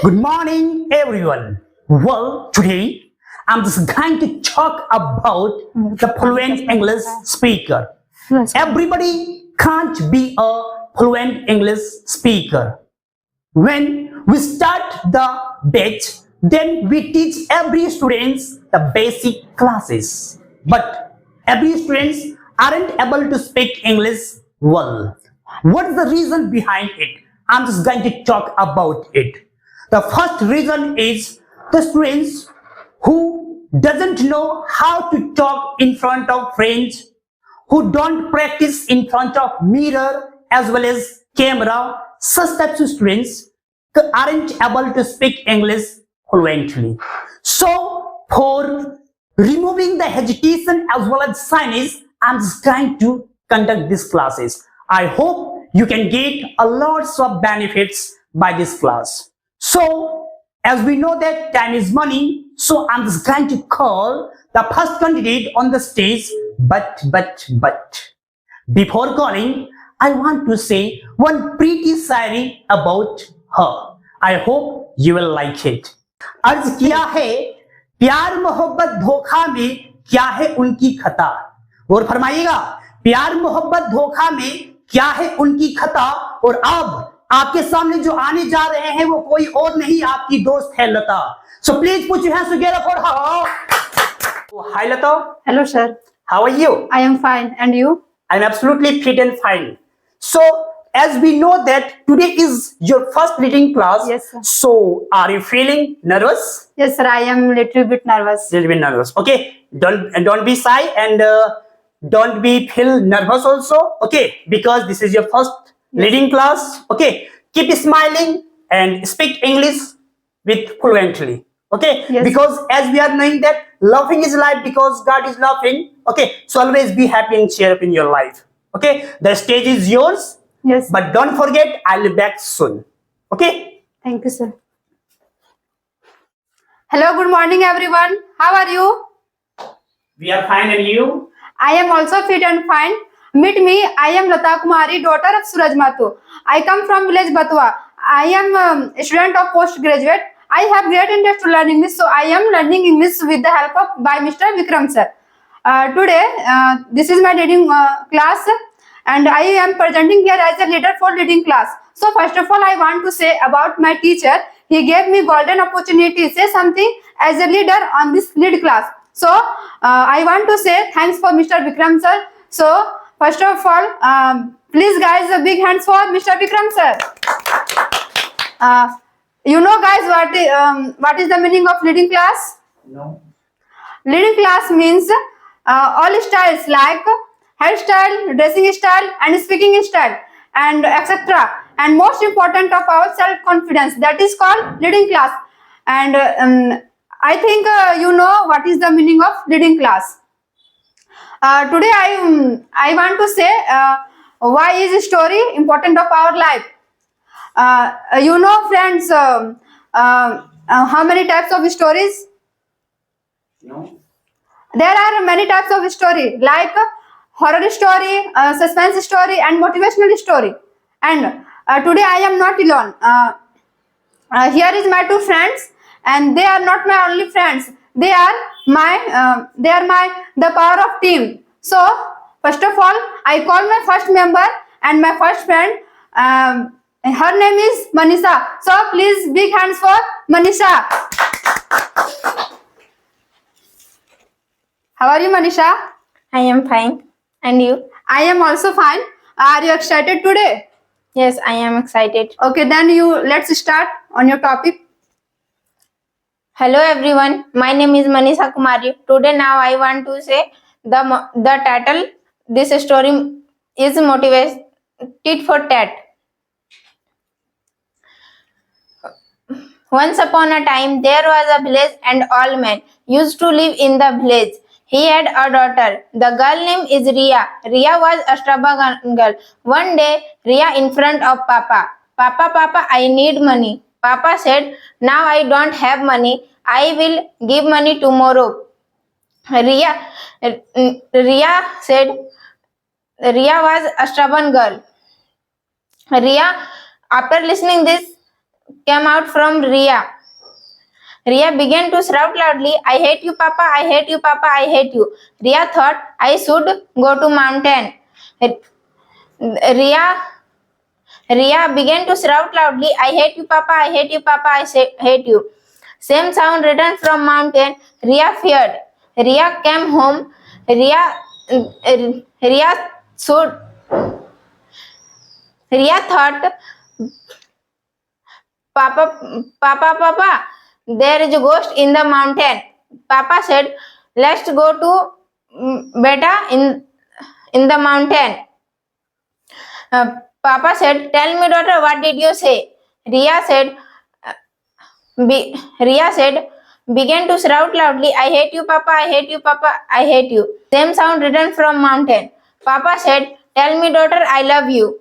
Good morning, everyone. Well, today I'm just going to talk about the fluent English speaker. Everybody can't be a fluent English speaker. When we start the batch, then we teach every students the basic classes. But every students aren't able to speak English well. What is the reason behind it? I'm just going to talk about it. The first reason is the students who doesn't know how to talk in front of friends, who don't practice in front of mirror as well as camera. Such types of students aren't able to speak English fluently. So for removing the hesitation as well as shyness, I'm just trying to conduct these classes. I hope you can get a lots of benefits by this class. So as we know that time is money, so I'm just going to call the first candidate on the stage. But before calling, I want to say one pretty Shayari about her. I hope you will like it. अर्ज किया है प्यार मोहब्बत धोखा में क्या है उनकी खता। और फरमाइएगा प्यार मोहब्बत धोखा में क्या है उनकी खता। और अब आपके सामने जो आने जा रहे हैं वो कोई और नहीं आपकी दोस्त है लता। So please put your hands together for her. Oh, hi Lata. Hello, sir. How are you? I am fine. And you? I'm absolutely fit and fine. So as we know that today is your first reading class. Yes, sir. So are you feeling nervous? Yes, sir. I am little bit nervous. Little bit nervous. Okay. Don't be shy and don't be feel nervous also. Okay. Because this is your first reading class. Okay. Keep smiling and speak English with fluently. Okay. Yes. Because as we are knowing that laughing is life because God is laughing. Okay. So always be happy and cheer up in your life. Okay. The stage is yours. Yes. But don't forget, I'll be back soon. Okay? Thank you, sir. Hello, good morning, everyone. How are you? We are fine and you? I am also fit and fine. Meet me. I am Lata Kumari, daughter of Suraj Mato. I come from village Batwa. I am a student of postgraduate. I have great interest to learn English, so I am learning English with the help of by Mr. Vikram sir. Today, this is my reading class, and I am presenting here as a leader for reading class. So first of all, I want to say about my teacher. He gave me golden opportunity to say something as a leader on this lead class. So I want to say thanks for Mr. Vikram sir. So first of all, please guys, a big hands for Mr. Vikram sir. You know guys what is the meaning of leading class? No. Leading class means all styles like hairstyle, dressing style and speaking style and etc. And most important of our self-confidence, that is called leading class. And I think you know what is the meaning of leading class. Today I want to say why is story important of our life. You know friends, how many types of stories? No. There are many types of story like horror story, suspense story and motivational story. And today I am not alone. Here is my two friends, and they are not my only friends. They are my the power of team. So first of all, I call my first member and my first friend. Her name is Manisha. So please big hands for Manisha. How are you, Manisha? I am fine. And you? I am also fine. Are you excited today? Yes, I am excited. Okay, then let's start on your topic. Hello everyone. My name is Manisha Kumari. Today now I want to say the title this story is motivated for tat. Once upon a time there was a village and all men used to live in the village. He had a daughter. The girl name is Ria. Ria was a stubborn girl. One day, Ria in front of Papa. Papa, I need money. Papa said, now I don't have money. I will give money tomorrow. Ria said, Ria was a stubborn girl. Ria, after listening this, came out from Ria. Ria began to shout loudly, I hate you, Papa, I hate you, Papa, I hate you. Ria thought I should go to mountain. Ria began to shout loudly, I hate you, Papa, I hate you, Papa, hate you. Same sound returned from mountain. Ria feared. Ria came home. Ria thought, Papa, there is a ghost in the mountain. Papa said, let's go to beta in the mountain. Papa said, tell me, daughter, what did you say? Ria said, began to shout loudly, I hate you, Papa, I hate you, Papa, I hate you. Same sound returned from mountain. Papa said, tell me, daughter, I love you.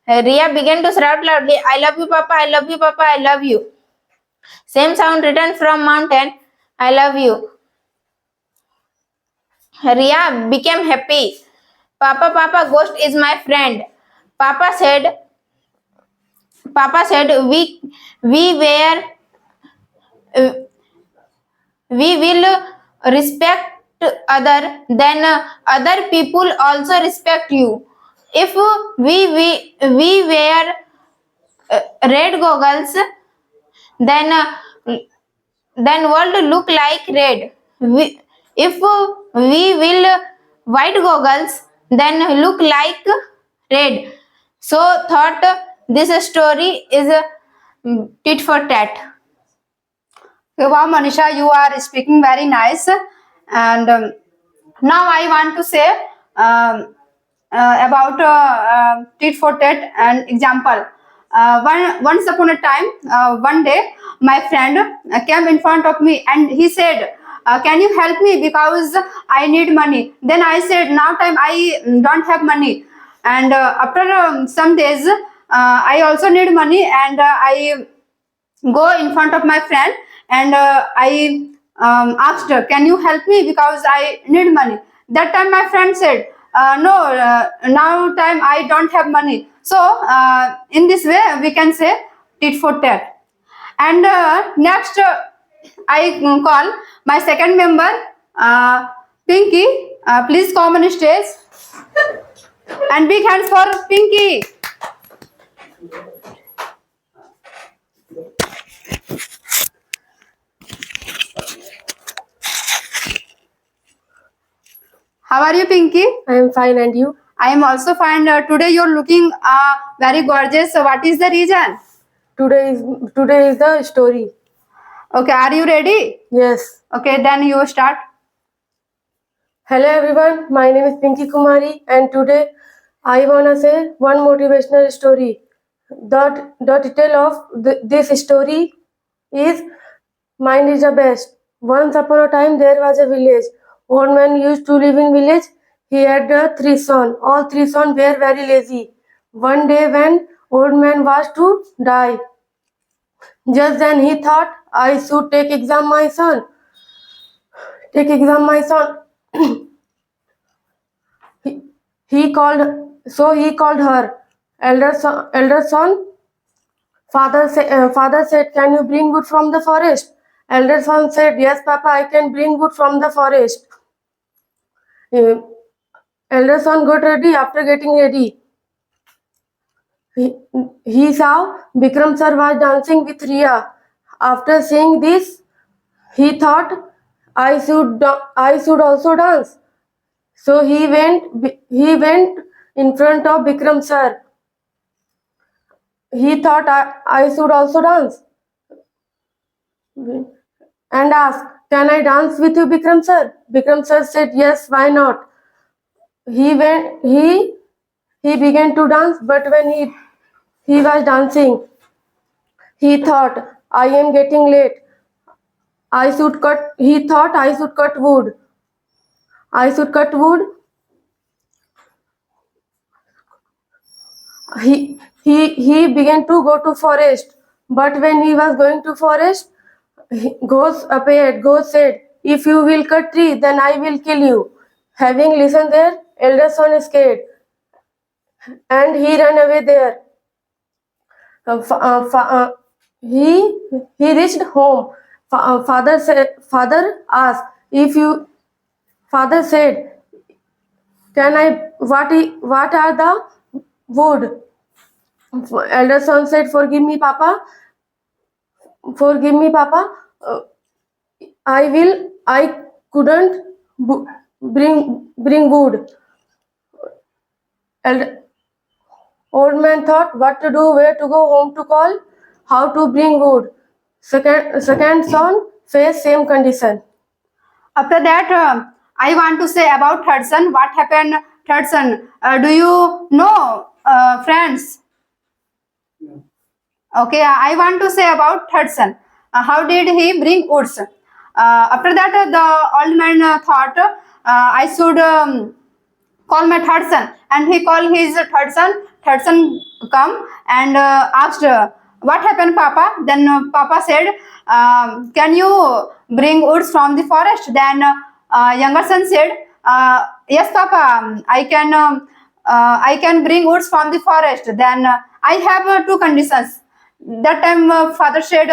Ria began to shout loudly, I love you, Papa, I love you, Papa, I love you. Same sound returned from mountain, I love you. Ria became happy. Papa, ghost is my friend. Papa said, we will respect other, then other people also respect you. If we wear red goggles, then world look like red. If we will white goggles, then look like red. So thought this story is tit for tat. Wow, Manisha, you are speaking very nice. And now I want to say about tit for tat and example. Once upon a time, one day, my friend came in front of me and he said, can you help me because I need money? Then I said, now time I don't have money. And after some days, I also need money, and I go in front of my friend and I asked her, can you help me because I need money? That time my friend said, no, now time I don't have money. So in this way we can say tit for tat. And next I call my second member, Pinky. Please come on stage. And big hands for Pinky. How are you, Pinky? I am fine, and you? I am also fine. Today you're looking very gorgeous. So what is the reason? Today is the story. Okay, are you ready? Yes. Okay, then you start. Hello everyone, my name is Pinky Kumari, and today I wanna say one motivational story. The title of this story is Mind is the Best. Once upon a time there was a village. Old man used to live in village. He had 3 sons. All 3 sons were very lazy. One day when old man was to die, just then he thought, I should take exam my son. he called her. Elder son. Father said, can you bring wood from the forest? Elder son said, yes, Papa, I can bring wood from the forest. Elder son got ready. After getting ready, he saw Bikram sir was dancing with Ria. After seeing this, he thought, I should also dance. So he went in front of Bikram sir. He thought, I should also dance, and asked, can I dance with you, Bikram sir? Bikram sir said, yes, why not? He began to dance, but when he was dancing, he thought, I am getting late. He thought I should cut wood. He began to go to forest, but when he was going to forest, Ghost appeared. Ghost said, if you will cut tree, then I will kill you. Having listened there, elder son is scared, and he ran away there. He reached home. Father asked if you. Father said, "Can I? What are the wood?" Elder son said, "Forgive me, Papa. Forgive me, Papa. Uh, I will. I couldn't bring wood." Elder, Old man thought what to do, where to go, home to call, how to bring wood. Second son faced same condition. After that, I want to say about third son. What happened, third son? Do you know, friends? Okay, I want to say about third son. How did he bring woods? After that, the old man thought I should call my third son, and he called his third son. Third son come and asked, "What happened, Papa?" Then Papa said, "Can you bring woods from the forest?" Then younger son said, "Yes, Papa, I can bring woods from the forest. Then I have two conditions." That time father said,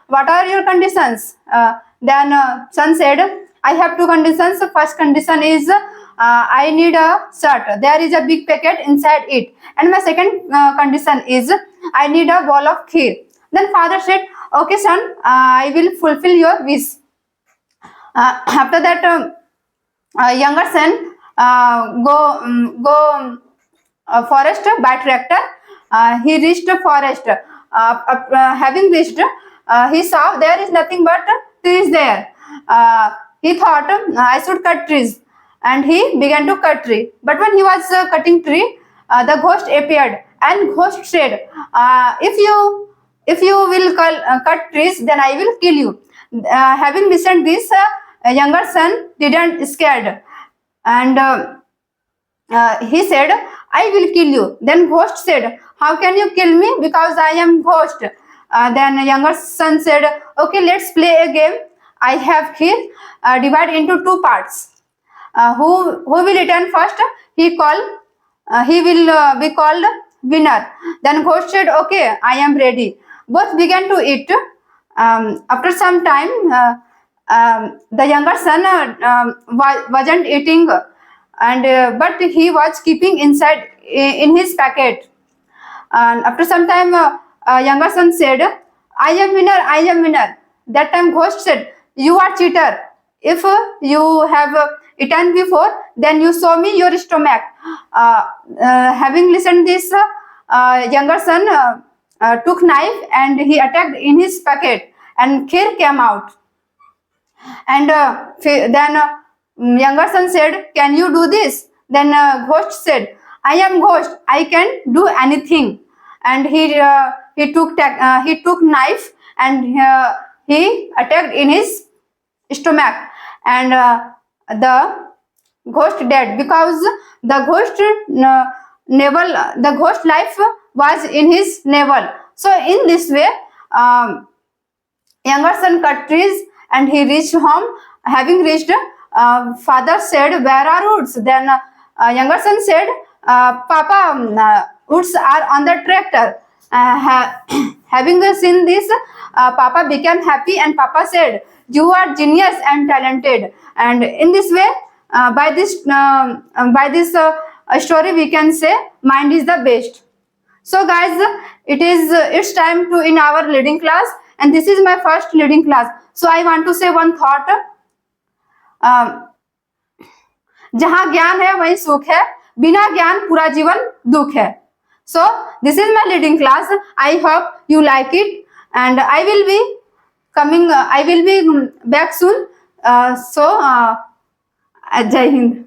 "What are your conditions?" Then son said, "I have two conditions. First condition is I need a shirt. There is a big packet inside it. And my second condition is I need a bowl of kheer." Then father said, "Okay, son, I will fulfill your wish." After that, younger son go forest by tractor. He reached the forest. Having reached, he saw there is nothing but trees there. He thought I should cut trees, and he began to cut tree. But when he was cutting tree, the ghost appeared, and ghost said, "If you will cut trees, then I will kill you." Having listened this, younger son didn't scared, and he said, "I will kill you." Then ghost said, "How can you kill me? Because I am ghost." Then younger son said, "Okay, let's play a game. I have kheer. Divide into two parts. Who will return first? He will be called winner." Then ghost said, "Okay, I am ready." Both began to eat. After some time, the younger son wasn't eating, and but he was keeping inside in his packet. And after some time, younger son said, "I am winner, I am winner." That time ghost said, "You are cheater. If you have eaten before, then you show me your stomach." Having listened this, younger son took knife and he attacked in his packet, and kheer came out. And then younger son said, "Can you do this?" Then ghost said, "I am ghost. I can do anything." And he took knife and he attacked in his stomach, and the ghost dead, because the ghost life was in his navel. So in this way, younger son cut trees and he reached home. Having reached, father said, "Where are woods?" Then younger son said, "Papa, woods are on the tractor." Having seen this, Papa became happy, and Papa said, "You are genius and talented." And in this way, by this story, we can say mind is the best. So guys, it's time to in our leading class, and this is my first leading class. So I want to say one thought. जहां ज्ञान है वहीं सुख है, बिना ज्ञान पूरा जीवन दुख है. So this is my leading class. I hope you like it, and I will be back soon. So Jai Hind.